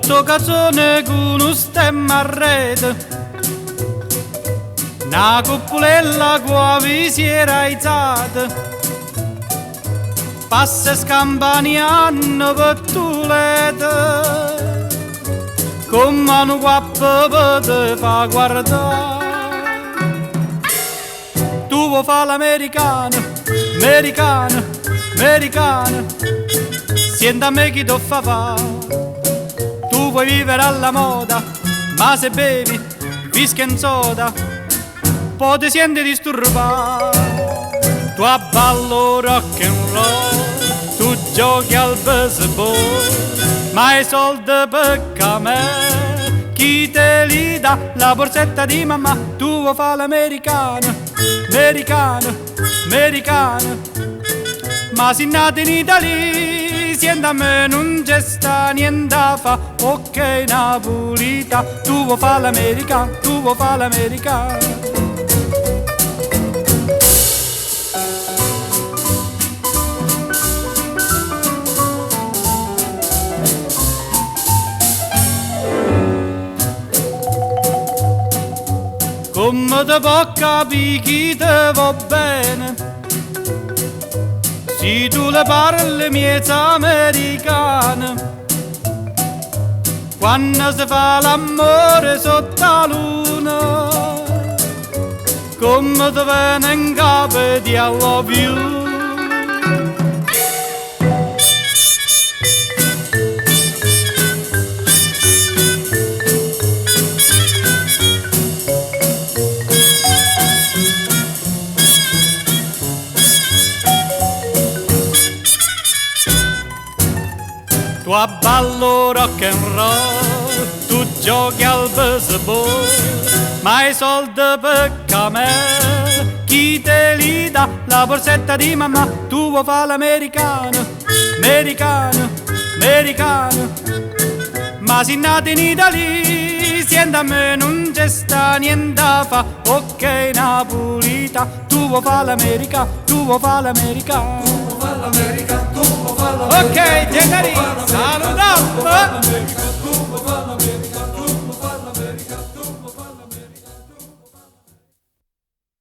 Sotto cazzone con uno stemma a rete, una cuppolella con la visiera aizzata, passa scampaniano per tulete, con mano guappa per te fa guardare. Tu vuoi fare l'americano, americano, americano, senti a me chi ti fa fare. Tu vuoi vivere alla moda, ma se bevi whisky e soda, poi ti senti disturbato. Tu abballo rock and roll, tu giochi al baseball, ma i soldi per me, chi te li dà? La borsetta di mamma. Tu vuoi fare l'americano, americano, americano, ma si nato in Italia, sienta a me non c'è sta niente da fa. Ok Napolita, tu vuoi fare l'americano, tu vuoi fare l'americano. Come te può capire chi te va bene, se tu le parli miezza americane, quando si fa l'amore sotto la luna, come te viene in capo di I love you. Tu abballo rock and roll, tu giochi al baseball, ma i soldi per me, chi te li dà? La borsetta di mamma. Tu vuoi fare l'americano, americano, americano, ma si nato in Italia, sienta a me non c'è sta niente da fa. Ok Napolita, tu vuoi fare l'americano, tu vuoi fare l'americano, tu vuoi fare l'americano, tu vuoi fare l'americano. Ok, Gennari, salutiamo!